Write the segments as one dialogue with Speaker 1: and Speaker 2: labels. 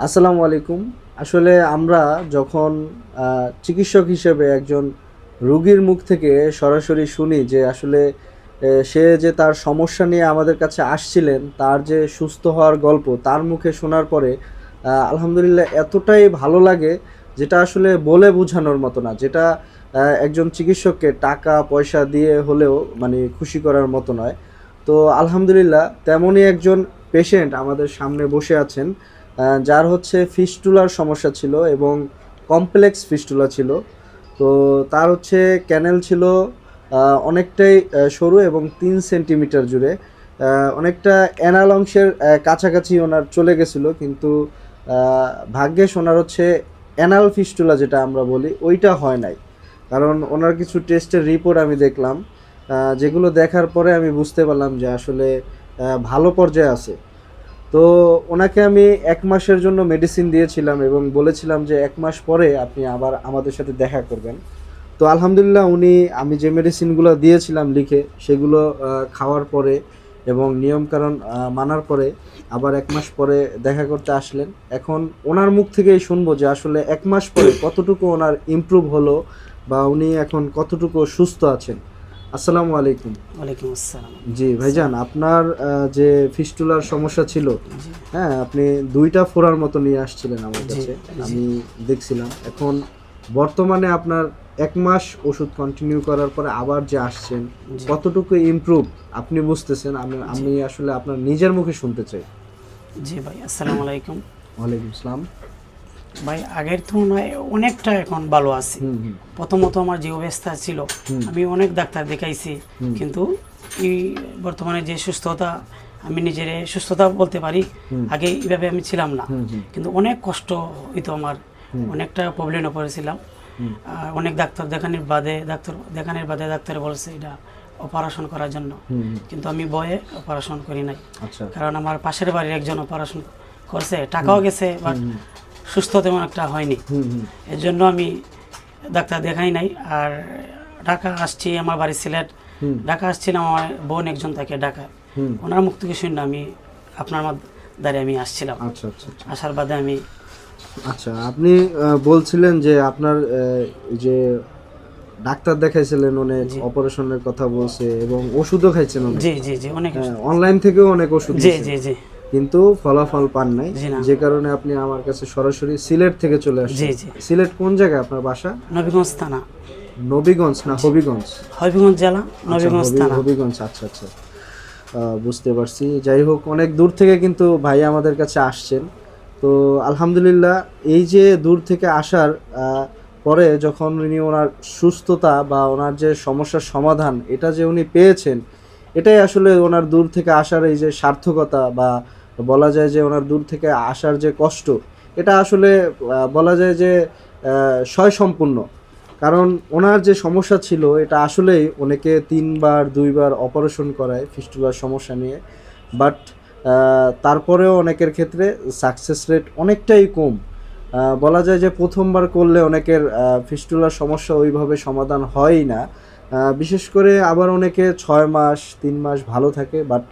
Speaker 1: আসসালামু আলাইকুম। আসলে আমরা যখন চিকিৎসক হিসেবে একজন রোগীর মুখ থেকে সরাসরি শুনি যে আসলে সে যে তার সমস্যা নিয়ে আমাদের কাছে আসছিলেন, তার যে সুস্থ হওয়ার গল্প তার মুখে শোনার পরে আলহামদুলিল্লাহ এতটাই ভালো লাগে, যেটা আসলে বলে বোঝানোর মতো না। যেটা একজন চিকিৎসককে টাকা পয়সা দিয়ে হলেও মানে খুশি করার মতো নয়। তো আলহামদুলিল্লাহ তেমনই একজন পেশেন্ট আমাদের সামনে বসে আছেন, যার হচ্ছে ফিস্টুলার সমস্যা ছিল এবং কমপ্লেক্স ফিস্টুলা ছিল। তো তার হচ্ছে ক্যানেল ছিল অনেকটাই সরু এবং 3 সেন্টিমিটার জুড়ে, অনেকটা অ্যানাল অংশের কাছাকাছি ওনার চলে গেছিলো, কিন্তু ভাগ্যেশ ওনার হচ্ছে অ্যানাল ফিস্টুলা যেটা আমরা বলি ওইটা হয় নাই। কারণ ওনার কিছু টেস্টের রিপোর্ট আমি দেখলাম, যেগুলো দেখার পরে আমি বুঝতে পারলাম যে আসলে ভালো পর্যায়ে আছে। তো ওনাকে আমি 1 মাসের জন্য মেডিসিন দিয়েছিলাম এবং বলেছিলাম যে 1 মাস পরে আপনি আবার আমাদের সাথে দেখা করবেন। তো আলহামদুলিল্লাহ উনি আমি যে মেডিসিনগুলো দিয়েছিলাম লিখে সেগুলো খাওয়ার পরে এবং নিয়মকানুন মানার পরে আবার 1 মাস পরে দেখা করতে আসলেন। এখন ওনার মুখ থেকেই শুনবো যে আসলে 1 মাস পরে কতটুকু ওনার ইমপ্রুভ হলো বা উনি এখন কতটুকু সুস্থ আছেন। আসসালামু আলাইকুম।
Speaker 2: ওয়ালাইকুম আসসালাম।
Speaker 1: জি ভাইজান, আপনার যে ফিস্টুলার সমস্যা ছিল,
Speaker 2: জি
Speaker 1: হ্যাঁ আপনি 2টা ফোড়ার মতো নিয়ে আসছিলেন আমার
Speaker 2: জি
Speaker 1: কাছে,
Speaker 2: জি
Speaker 1: আমি দেখছিলাম। এখন বর্তমানে আপনার 1 মাস ওষুধ কন্টিনিউ করার পরে আবার যে আসছেন,
Speaker 2: জি
Speaker 1: কতটুকু ইমপ্রুভ আপনি বুঝতেছেন? আমি আসলে আপনার নিজের মুখে শুনতে চাই।
Speaker 2: জি ভাই, আসসালামু আলাইকুম।
Speaker 1: ওয়ালাইকুম আসসালাম।
Speaker 2: ভাই আগের তুলনায় অনেকটা এখন ভালো আছি।
Speaker 1: হুম হুম
Speaker 2: প্রথমত আমার যে অবস্থা ছিল,
Speaker 1: হুম
Speaker 2: আমি অনেক ডাক্তার দেখাইছি,
Speaker 1: হুম
Speaker 2: কিন্তু এই বর্তমানে যে সুস্থতা, আমি নিজের সুস্থতা বলতে পারি।
Speaker 1: হুম
Speaker 2: আগে এইভাবে আমি ছিলাম না,
Speaker 1: হুম হুম
Speaker 2: কিন্তু অনেক কষ্ট হইতো আমার,
Speaker 1: হুম
Speaker 2: অনেকটা প্রবলেমে পড়েছিলাম।
Speaker 1: হুম
Speaker 2: অনেক দেখানোর বাদে ডাক্তার বলছে এটা অপারেশন করার জন্য,
Speaker 1: হুম হুম।
Speaker 2: কিন্তু আমি ভয়ে অপারেশন করি নাই।
Speaker 1: আচ্ছা।
Speaker 2: কারণ আমার পাশের বাড়ির একজন অপারেশন করছে, টাকাও গেছে, বাট
Speaker 1: হুম
Speaker 2: সুস্থ তেমন একটা হয়নি।
Speaker 1: হুম হুম
Speaker 2: এর জন্য আমি ডাক্তার দেখাই নাই। আর ঢাকা আসছি, আমার বাড়ি সিলেট,
Speaker 1: হুম
Speaker 2: ঢাকা আসছিলাম, আমার বোন একজন থাকে ঢাকা,
Speaker 1: হুম।
Speaker 2: ওনার মুখ থেকে শুনে আমি আপনার দ্বারে আমি আসছিলাম।
Speaker 1: আচ্ছা আচ্ছা আচ্ছা।
Speaker 2: আসার বাদে আমি
Speaker 1: আচ্ছা, আপনি বলছিলেন যে আপনার এই যে ডাক্তার দেখাইছিলেন, অনেক
Speaker 2: জি
Speaker 1: অপারেশনের কথা বলছে এবং ওষুধও খাইছেন অনেক।
Speaker 2: জি জি জি অনেক
Speaker 1: অনলাইন থেকেও অনেক ওষুধ
Speaker 2: জি
Speaker 1: নিয়েছেন,
Speaker 2: জি জি
Speaker 1: কিন্তু ফলাফল পান নাই।
Speaker 2: জি না
Speaker 1: যে কারণে আপনি আমার কাছে সরাসরি সিলেট থেকে চলে
Speaker 2: জি
Speaker 1: আসছেন।
Speaker 2: জি
Speaker 1: সিলেট কোন জায়গায় আপনার বাসা?
Speaker 2: নবীগঞ্জ থানা,
Speaker 1: নবীগঞ্জ না হবিগঞ্জ?
Speaker 2: হবিগঞ্জ জেলা,
Speaker 1: আচ্ছা,
Speaker 2: নবীগঞ্জ থানা।
Speaker 1: হবিগঞ্জ, আচ্ছা আচ্ছা। বুঝতে পারছি। যাই হোক, অনেক দূর থেকে কিন্তু ভাই আমাদের কাছে আসছেন। তো আলহামদুলিল্লাহ এই যে দূর থেকে আসার পরে যখন উনি ওনার সুস্থতা বা ওনার যে সমস্যার সমাধান এটা যে উনি পেয়েছেন, এটাই আসলে ওনার দূর থেকে আসার এই যে সার্থকতা, বা বলা যায় যে ওনার দূর থেকে আসার যে কষ্ট, এটা আসলে বলা যায় যে স্বয়ংসম্পূর্ণ। কারণ ওনার যে সমস্যা ছিল এটা আসলেই অনেকে 3বার 2বার অপারেশন করায় ফিস্টুলার সমস্যা নিয়ে, বাট তারপরেও অনেকের ক্ষেত্রে সাকসেস রেট অনেকটাই কম। বলা যায় যে প্রথমবার করলে অনেকের ফিস্টুলার সমস্যা ওইভাবে সমাধান হয়ই না। বিশেষ করে আবার অনেকে 6 মাস 3 মাস ভালো থাকে, বাট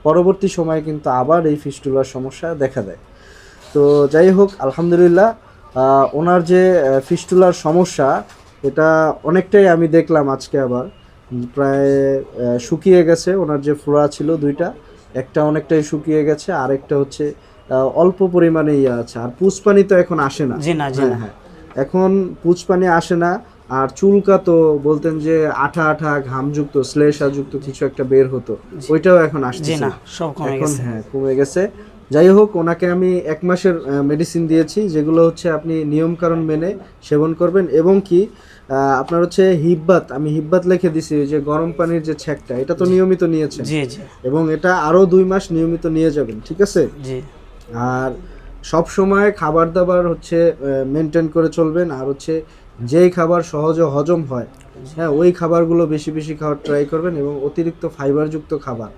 Speaker 1: পরবর্তী সময়ে কিন্তু আবার এই ফিস্টুলার সমস্যা দেখা দেয়। তো যাই হোক, আলহামদুলিল্লাহ ওনার যে ফিস্টুলার সমস্যা এটা অনেকটাই আমি দেখলাম আজকে আবার প্রায় শুকিয়ে গেছে। ওনার যে ফোড়া ছিল 2টা, একটা অনেকটাই শুকিয়ে গেছে, আর একটা হচ্ছে অল্প পরিমাণে ইয়ে আছে। আর পুঁজপানি তো এখন আসে না।
Speaker 2: জি না জি
Speaker 1: হ্যাঁ
Speaker 2: না
Speaker 1: হ্যাঁ, এখন পুঁজপানি আসে না। আর চুলকা তো বলতেন যে আঠা আঠা ঘামযুক্ত শ্লেষাযুক্ত কিছু একটা বের হতো, ওইটাও এখন
Speaker 2: জি
Speaker 1: আসছে
Speaker 2: না,
Speaker 1: না।
Speaker 2: সব কমে
Speaker 1: এখন
Speaker 2: গেছে।
Speaker 1: হ্যাঁ কমে গেছে। যাই হোক, ওনাকে আমি 1 মাসের মেডিসিন দিয়েছি, যেগুলো হচ্ছে আপনি নিয়মকানুন মেনে সেবন করবেন। এবং কি আপনার হচ্ছে হিব্বাত, আমি হিব্বাত লিখে দিছি, ওই যে গরম পানির যে ছ্যাঁকটা, এটা তো নিয়মিত নিয়েছেন
Speaker 2: জি জি
Speaker 1: এবং এটা আরও 2 মাস নিয়মিত নিয়ে যাবেন, ঠিক আছে?
Speaker 2: জি
Speaker 1: আর সব সময় খাবার দাবার হচ্ছে মেনটেন করে চলবেন। আর হচ্ছে যেই খাবার সহজে হজম হয়, হ্যাঁ ওই খাবারগুলো বেশি বেশি খাওয়ার ট্রাই করবেন এবং অতিরিক্ত ফাইবারযুক্ত খাবার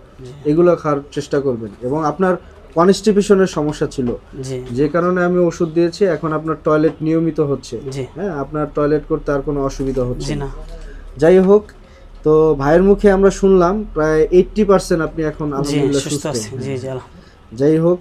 Speaker 1: এগুলো খাওয়ার চেষ্টা করবেন। এবং আপনার কনস্টিপেশনের সমস্যা ছিল,
Speaker 2: জি
Speaker 1: যে কারণে আমি ওষুধ দিয়েছি। এখন আপনার টয়লেট নিয়মিত হচ্ছে,
Speaker 2: জি
Speaker 1: হ্যাঁ আপনার টয়লেট করতে আর কোনো অসুবিধা হচ্ছে
Speaker 2: জি
Speaker 1: না।
Speaker 2: না
Speaker 1: যাই হোক, তো ভাইয়ের মুখে আমরা শুনলাম প্রায় 80% আপনি এখন
Speaker 2: জি
Speaker 1: আলহামদুলিল্লাহ
Speaker 2: সুস্থ
Speaker 1: সুস্থ।
Speaker 2: আছি। জি জি
Speaker 1: যাই হোক,